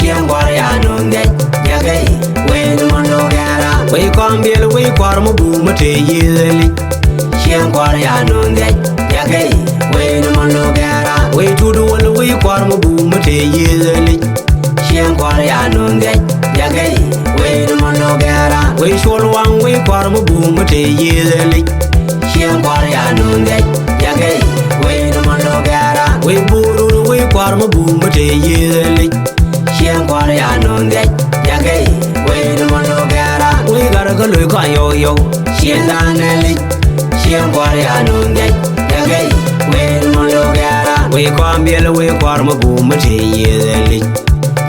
Chien Guaria no get Yagay, when Monogara, we come be away Quarmo boom at a yearly. Chien Guaria no get Yagay, when Monogara, we to do all the way Quarmo boom at a yearly. Chien Guaria no get Yagay, when Monogara, we should one way Quarmo boom at a yearly. Chien Guaria no get Yagay, when Monogara, we buru we Quarmo boom at a yearly. Chien Guaria no get Yagay, when Monogara, we gotta go look on yo. Chien Danelli, Chien Guaria no get Yagay, when Monogara, we come be away Quarmo boom at a yearly.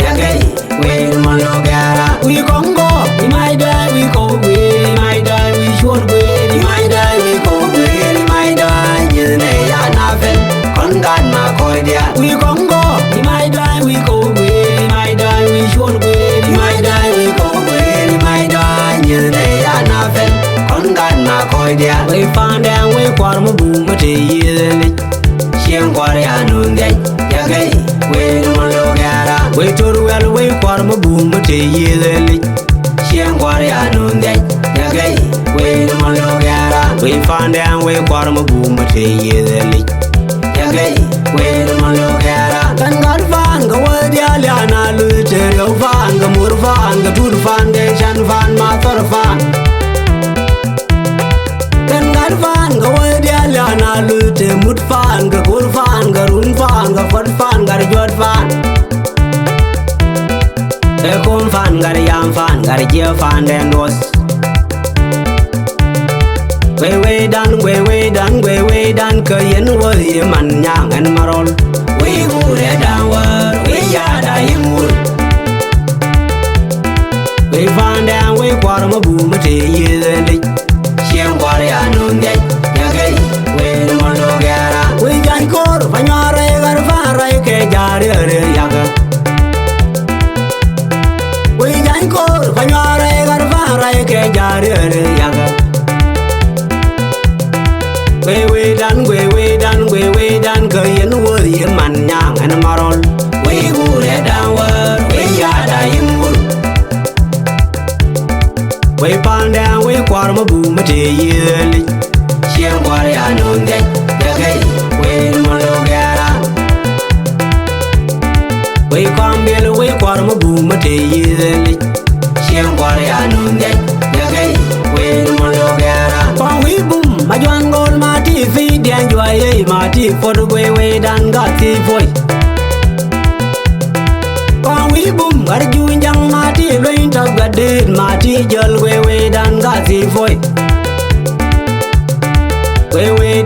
Yagay, when Monogara, we come go, we might die, we go away, we might die, we should wait, we might die, we go away, we might die, you know, nothing, on God, my cordia, we come go, we might die, we go away, we might die, we should wait, we might die, we go away, we might die, you know, nothing, on God, my cordia, we found them, we quarm a boom at a yearly. Chien Guaria no get Yagay, when Monogara, we told well, we quarm a boom at a yearly. Chien Guaria no get Yagay, when Monogara, we found them, we quarm a boom at a yearly. Yagay, when Monogara, and God fan, go where the Aliana Luterio fan, the Moor fan, the Good Foundation fan, Master fan. Then God fan, go where the Aliana Lute, Mood fan, the Good fan, the Roon fan, the Fort fan, the Jod fan. The Comb fan, the Yam fan, the Jeff fan, and was. Way done, Kayan was him and Yang and Marol. We go red downward, we yada him wood. We found them, we quarm a boom at a yearly. Chien Guaria no get Yagay, when Monogara, we can call Fanare, Garfara, Kajari, Yaga. We can call Fanare, Garfara, Kajari, Yaga. We done, Kayan wood, him and Yang and Marol. We go red downward, we yada him wood. We found them, we quarm a boom at a yearly. Chien Guaria no get Yagay, when Monogara. We come be away quarm a boom at a yearly. Chien Guaria no get Yagay, when Monogara. When we boom, my young gold, my TV, the enjoy, my tea for the way done got the voice. When we boom, got you in young Marty, rain of the dead, Marty, Jol, way done got the voice. Way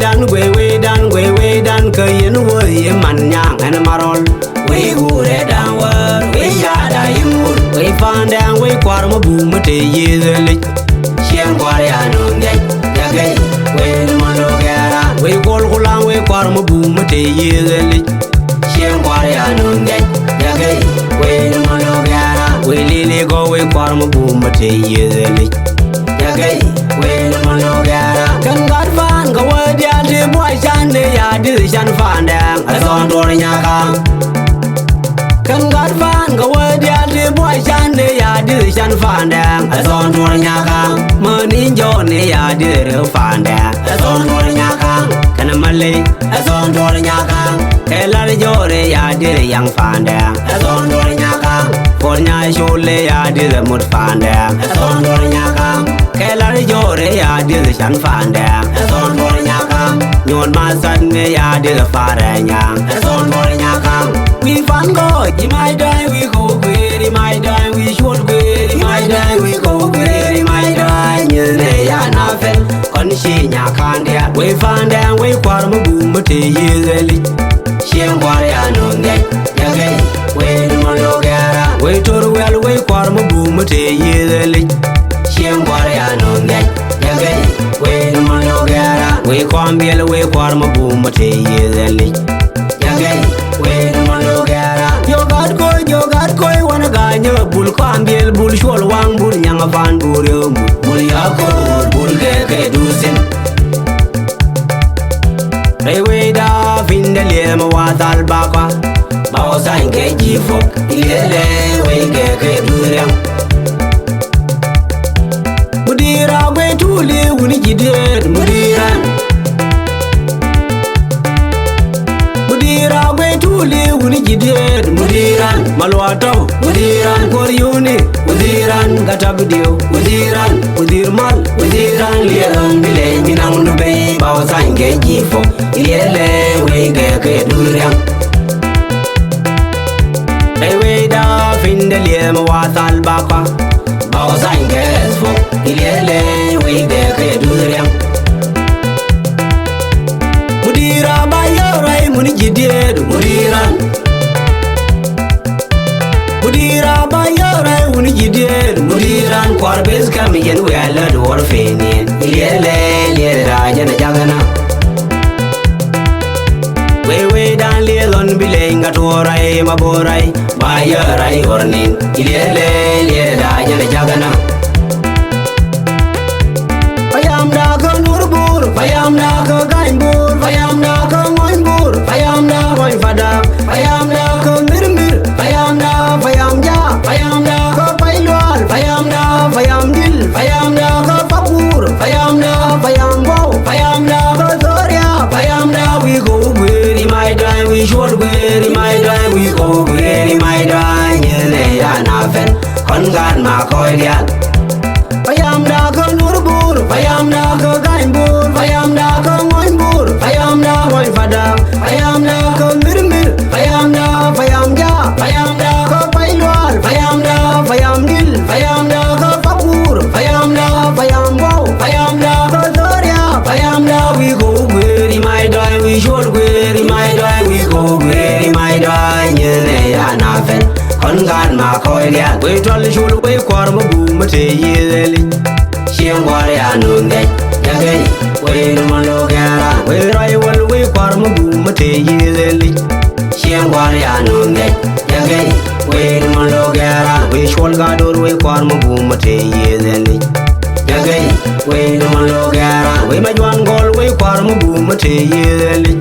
done, Kayan wood, him and Yang and Marol. We go red downward, we yada him wood. We found them, we quarm a boom at a yearly. Chien Guaria no get Yagay, when Monogara, we call Hulang, we quarm a boom at a yearly. Chien Guaria no get Yagay, when Monogara, we lily go, we quarm a boom at a yearly. Yagay, when Monogara, can God fan, go where the other boys and the addition fan them, as on Doriaka. Can God fan, go where the other boys and the addition fan them, as on Doriaka. Money Johnny, I did a fan them, as on Doriaka. Can a Malay, as on Doriaka. Ella Jory, I did a young fan them, as on Doriaka. For Nya Shole, I did a mood fan them, as on Doriaka. Ella Jory, I did a shan fan them, as on Doriaka. Yon my son, me, I did a faranya, as on Doriaka. We fan go, he might die, we go where, he might die, we should where, he might die, we go where, he might die, you know, nothing. On she, Yakandia, we found them, we quarm a boom at a yearly. Chien Guaria no get Yagay, when Monogara, we told well, we quarm a boom at a yearly. Chien Guaria no get Yagay, when Monogara, we come be away quarm a boom at a yearly. Yagay, when Monogara, you got koi, wanna guy, bull cambiel, bull shoal, one bull, young van bull, bull yako, bull gay, doozin. Way da, in the lema, was albaka, Bausa in jifo ilele wege ke durem mudira gwe tuli wuni jided mudiran mudira gwe tuli wuni jided mudiran malwato mudiran koryuni mudiran gatabdio mudiran mudirmal mudiran lielon bile minang nube bawsange jifo ilele wege ke durem Eweda findeliem watal bakwa bawsange fo ilele wege ke durem mudira bayorai muni jided mudiran mudira bayorai muni jided mudiran korbes kam yen wala dor fenin ilele rajana jagana wewe dan lelon bilenga torai maborai bayorai ornin ilele rajana jagana payam da ko nurbur payam da ko gainbur payam da ko moinbur payam da moin fada payam da ko mirmir payam da ko pailwal payam da dil payam da ko papur payam da bo payam da ko zoria payam da we go where my die we should where my die we go where my die nyele ya nafen kon gan ma koilia payam da ko nurbur payam da ko gainbur payam da ko moinbur payam da moin fada payam da ko mirmir payam da ko pailwal payam dil payam da ko papur payam bo payam da ko zoria payam da we go where my die we should where my die we go where my die nyele ya nafen kon gan ma koilia we tol shul we kwar mo bu mate yeli Shiem wari anunge jagei we numalo gara we rai wal we kwar mo bu mate yeli Shiem wari anunge jagei we numalo gara we shol gador we kwar mo bu mate yeli jagei we numalo gara we majwan gol we kwar mo bu mate yeli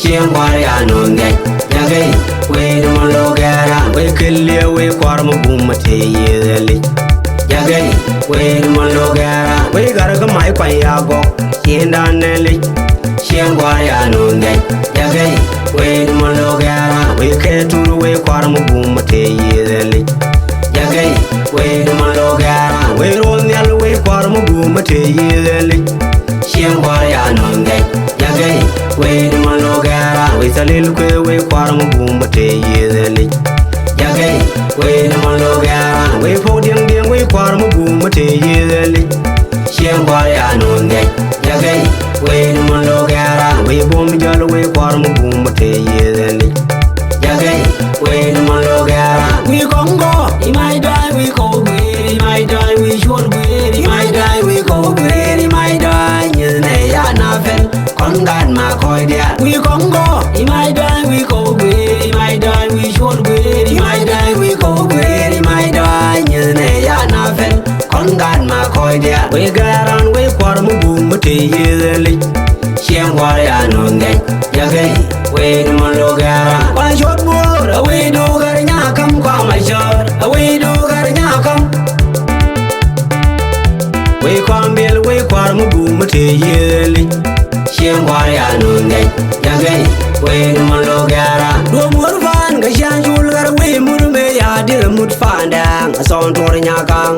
Shiem wari anunge jagei we numalo gara we kille we kwar mo bu mate yeli Jagei, we numalo gara, we gara mai kwa yago, sienda neli, siengwari anunge. Jagei, we numalo gara, we keturu we kwaramu bumate yeli. Jagei, we numalo gara, we ronyal we kwaramu bumate yeli. Siengwari anunge. Jagei, we numalo gara, we salil kwe we kwaramu bumate yeli. Jagei, we numalo gara, we podium we kwar mo bu mate yeli Shiem kwar ya nunge Jagei we numalo gara we bom jalo we kwar mo bu mate yeli Jagei we numalo gara we kongo I might die we go where I might die we should where I might die we go where I might die nyene ya nafen kongan ma koidia we kongo I might die we go where I might die we should where I might die we go where I might die nyene ya nafen kongan ma koidia we garan we kwar mo bu mate yeli Shiem war ya nunge Jagei we numalo gara kwa shot bur we do gar nyakam kwa my shot we do gar nyakam we kwambil we kwar mo bu mate yeli Shiem war ya nunge Jagei we numalo gara do murvan ga shanjul gar we murme ya dir mut fandang son tor nyakam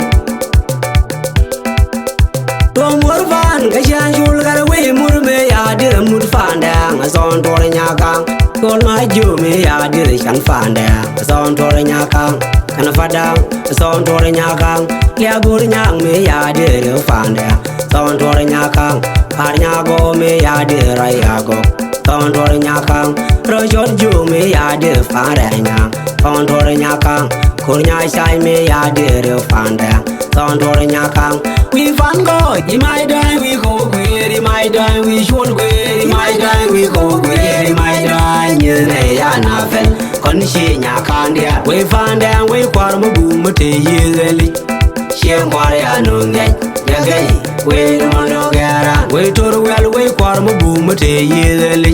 do murvan ga shanjul gar we murme ya dir mut fandang son tor nyakam kol ma jume ya dir shan fandang son tor nyakam kana fadang son tor nyakam ya gur nyang me ya dir fandang son tor nyakam par nyago me ya dir ayago son tor nyakam ro jot jume ya dir fandang son tor nyakam kurnya sai me ya dir fandang son tor nyakam we fan go I might die we go where I might die we should where I might die we go where I might die nyene ya nafen kon shi nyakam dia we fandang we kwar mo bu mate yeli Shiem kwar ya nunge Jagei we numalo gara we tor wel we kwar mo bu mate yeli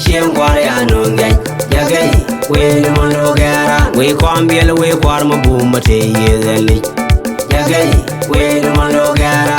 Shiem kwar ya nunge Jagei we numalo gara we kwambiel we kwar ma buma te yezelich. JAGEI we no malo gara